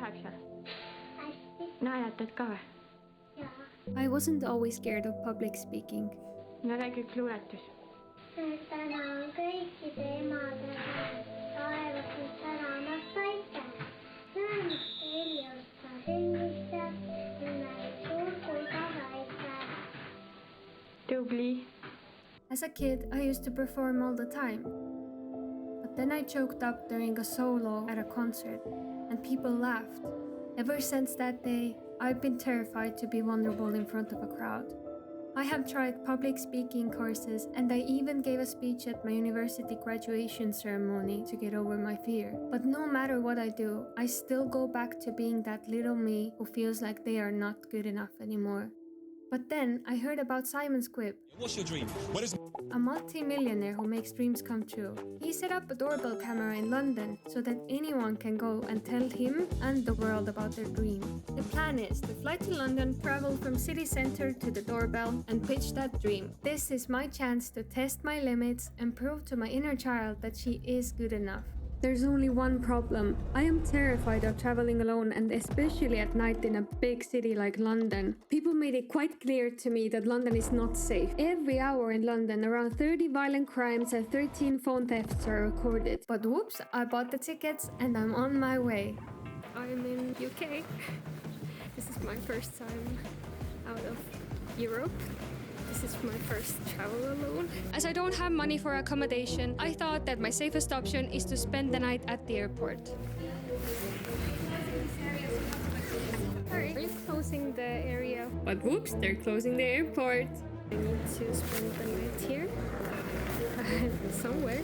läheks seal? Naeratad ka või? I wasn't always scared of public speaking. No räägi üks luuletus. Tänan kõikide emade taevas säramas aitäh. Näemist Eliusta sellistab, nimelt suur kui ka väike. Tubli. As a kid, I used to perform all the time. But then I choked up during a solo at a concert, and people laughed. Ever since that day, I've been terrified to be vulnerable in front of a crowd. I have tried public speaking courses, and I even gave a speech at my university graduation ceremony to get over my fear. But no matter what I do, I still go back to being that little me who feels like they are not good enough anymore. But then I heard about Simon Squibb. What's your dream? What is A multi-millionaire who makes dreams come true. He set up a doorbell camera in London so that anyone can go and tell him and the world about their dream. The plan is to fly to London, travel from city centre to the doorbell and pitch that dream. This is my chance to test my limits and prove to my inner child that she is good enough. There's only one problem. I am terrified of traveling alone, and especially at night in a big city like London. People made it quite clear to me that London is not safe. Every hour in London, around 30 violent crimes and 13 phone thefts are recorded. But whoops, I bought the tickets and I'm on my way. I'm in UK. This is my first time out of Europe. This is my first travel alone. As I don't have money for accommodation, I thought that my safest option is to spend the night at the airport. Sorry, are you closing the area? But whoops, they're closing the airport. I need to spend the night here. Somewhere.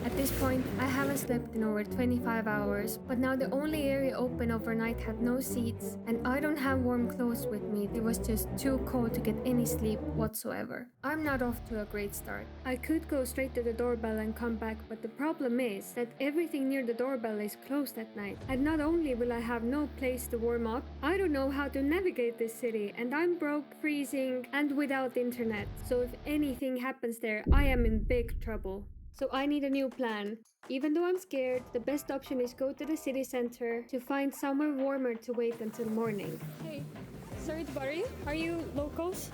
At this point, I haven't slept in over 25 hours, but now the only area open overnight had no seats, and I don't have warm clothes with me. It was just too cold to get any sleep whatsoever. I'm not off to a great start. I could go straight to the doorbell and come back, but the problem is that everything near the doorbell is closed at night. And not only will I have no place to warm up, I don't know how to navigate this city, and I'm broke, freezing, and without internet. So if anything happens there, I am in big trouble. So I need a new plan. Even though I'm scared, the best option is go to the city center to find somewhere warmer to wait until morning. Hey, sorry to bother you. Are you locals?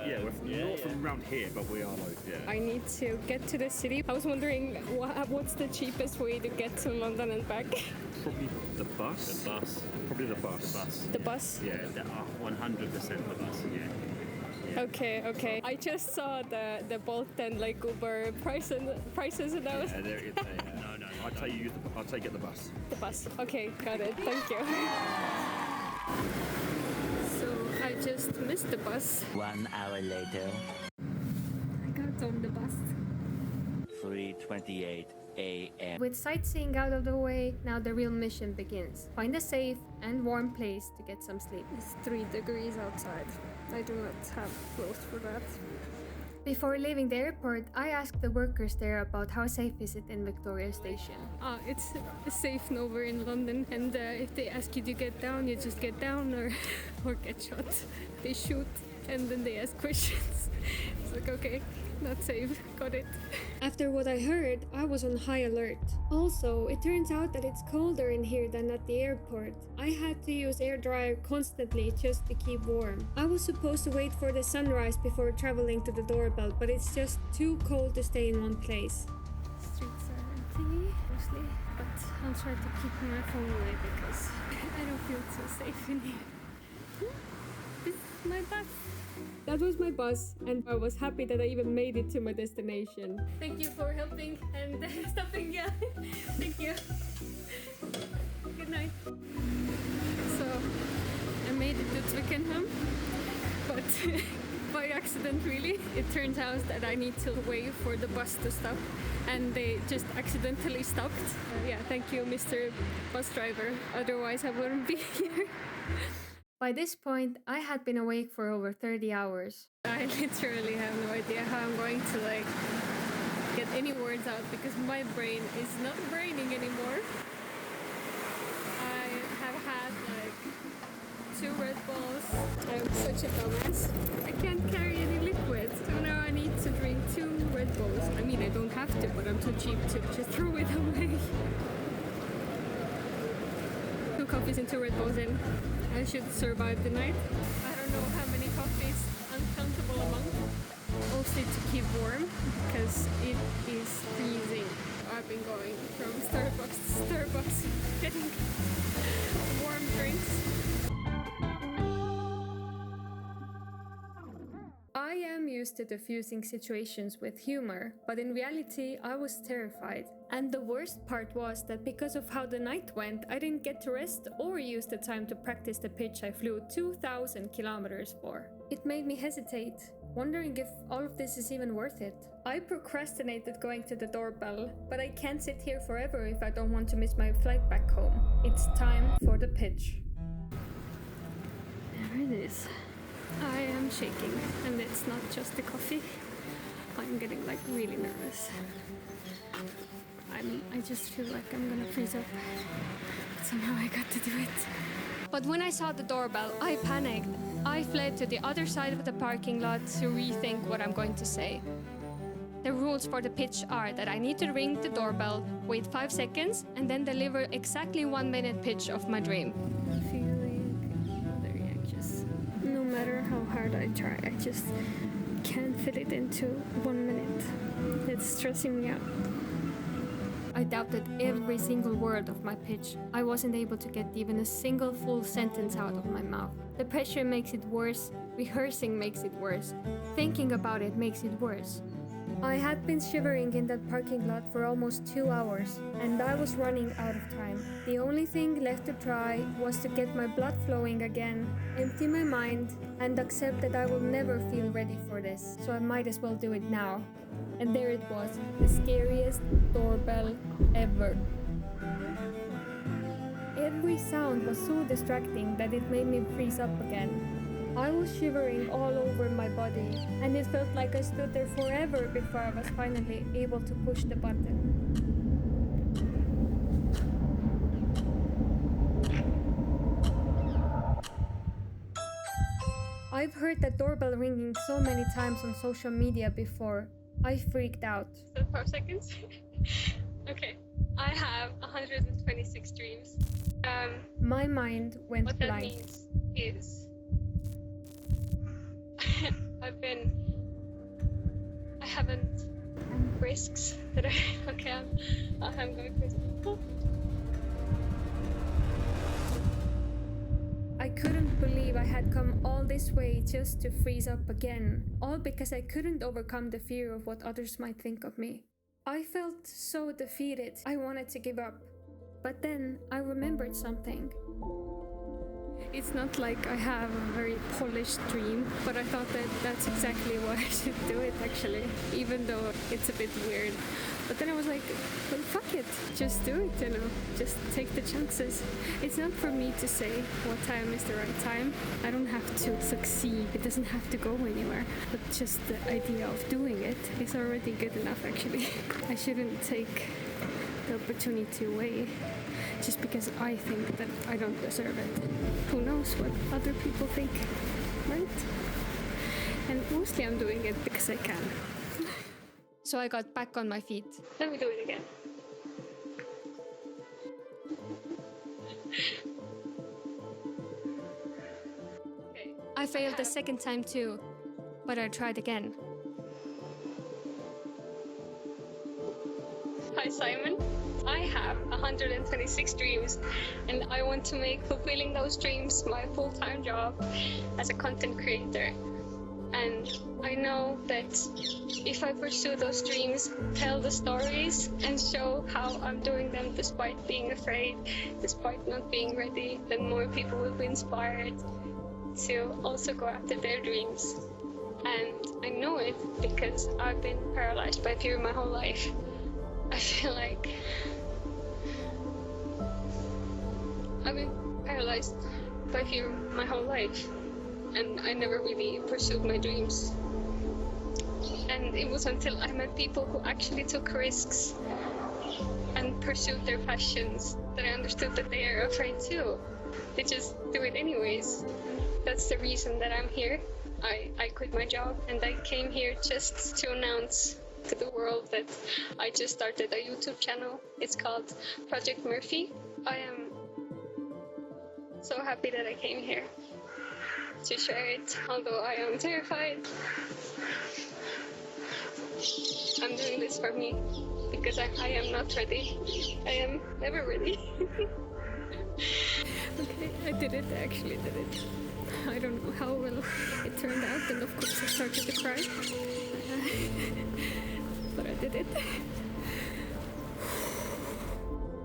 Yeah, we're not from around here, but we are local, yeah. I need to get to the city. I was wondering what's the cheapest way to get to London and back? Probably the bus. The bus. Probably the bus. The bus. The bus? Yeah. 100% the bus. Yeah. Okay. I just saw the Bolt and like Uber prices and I was... Yeah, there it is. No. I'll take it the bus. The bus. Okay, got it. Thank you. So I just missed the bus. 1 hour later. I got on the bus. 3:28 a.m. With sightseeing out of the way, now the real mission begins. Find a safe and warm place to get some sleep. It's 3 degrees outside. I do not have clothes for that. Before leaving the airport, I asked the workers there about how safe is it in Victoria Station. It's safe nowhere in London, and if they ask you to get down, you just get down or get shot. They shoot and then they ask questions. It's like, okay, not safe, got it. After what I heard, I was on high alert. Also, it turns out that it's colder in here than at the airport. I had to use air dryer constantly just to keep warm. I was supposed to wait for the sunrise before traveling to the doorbell, but it's just too cold to stay in one place. Streets are empty, mostly, but I'll try to keep my phone away because I don't feel so safe in here. This is my bus. That was my bus, and I was happy that I even made it to my destination. Thank you for helping and stopping. Yeah, thank you. Good night. So, I made it to Twickenham, but by accident really. It turns out that I need to wait for the bus to stop, and they just accidentally stopped. Yeah, thank you, Mr. Bus Driver. Otherwise, I wouldn't be here. By this point, I had been awake for over 30 hours. I literally have no idea how I'm going to get any words out because my brain is not braining anymore. I have had 2 Red Bulls. I'm such a dumbass. I can't carry any liquids. So now I need to drink 2 Red Bulls. I mean, I don't have to, but I'm too cheap to just throw it away. To coffees and 2 Red Bulls in. I should survive the night. I don't know how many coffees, uncountable amount. Mostly to keep warm, because it is freezing. I've been going from Starbucks to Starbucks, getting warm drinks. I am used to diffusing situations with humor, but in reality I was terrified. And the worst part was that because of how the night went, I didn't get to rest or use the time to practice the pitch I flew 2,000 kilometers for. It made me hesitate, wondering if all of this is even worth it. I procrastinated going to the doorbell, but I can't sit here forever if I don't want to miss my flight back home. It's time for the pitch. There it is. I am shaking, and it's not just the coffee. I'm getting like really nervous. I just feel like I'm gonna freeze up. But somehow I got to do it. But when I saw the doorbell, I panicked. I fled to the other side of the parking lot to rethink what I'm going to say. The rules for the pitch are that I need to ring the doorbell, wait 5 seconds, and then deliver exactly 1 minute pitch of my dream. I'm feeling very anxious. No matter how hard I try, I just can't fit it into 1 minute. It's stressing me out. I doubted every single word of my pitch. I wasn't able to get even a single full sentence out of my mouth. The pressure makes it worse. Rehearsing makes it worse. Thinking about it makes it worse. I had been shivering in that parking lot for almost 2 hours, and I was running out of time. The only thing left to try was to get my blood flowing again, empty my mind, and accept that I will never feel ready for this, so I might as well do it now. And there it was, the scariest doorbell ever. Every sound was so distracting that it made me freeze up again. I was shivering all over my body, and it felt like I stood there forever before I was finally able to push the button. I've heard the doorbell ringing so many times on social media before. I freaked out. 5 seconds? Okay. I have 126 dreams. My mind went what blank. What that means is I haven't risks that I'm going crazy. I couldn't believe I had come all this way just to freeze up again, all because I couldn't overcome the fear of what others might think of me. I felt so defeated, I wanted to give up. But then I remembered something. It's not like I have a very polished dream, but I thought that that's exactly why I should do it actually, even though it's a bit weird. But then I was like, well, fuck it, just do it, just take the chances. It's not for me to say what time is the right time. I don't have to succeed, it doesn't have to go anywhere. But just the idea of doing it is already good enough actually. I shouldn't take the opportunity away just because I think that I don't deserve it. Who knows what other people think, right? And mostly I'm doing it because I can. So I got back on my feet. Let me do it again. Okay. I failed the second time too, but I tried again. Hi Simon, I have 126 dreams and I want to make fulfilling those dreams my full-time job as a content creator. And I know that if I pursue those dreams, tell the stories and show how I'm doing them despite being afraid, despite not being ready, then more people will be inspired to also go after their dreams. And I know it because I've been paralyzed by fear my whole life. I feel like I've been paralyzed by fear my whole life, and I never really pursued my dreams. And it was until I met people who actually took risks and pursued their passions that I understood that they are afraid too. They just do it anyways. That's the reason that I'm here. I quit my job and I came here just to announce to the world that I just started a YouTube channel. It's called Project Murphy. I am so happy that I came here to share it, although I am terrified. I'm doing this for me because I am not ready. I am never ready. Okay, I did it. I actually did it. I don't know how well it turned out, and of course I started to cry. But I did it.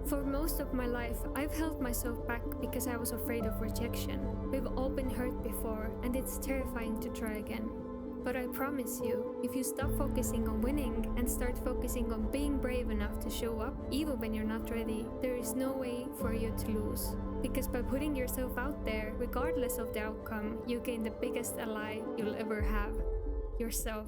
For most of my life, I've held myself back because I was afraid of rejection. We've all been hurt before, and it's terrifying to try again. But I promise you, if you stop focusing on winning and start focusing on being brave enough to show up, even when you're not ready, there is no way for you to lose. Because by putting yourself out there, regardless of the outcome, you gain the biggest ally you'll ever have, yourself.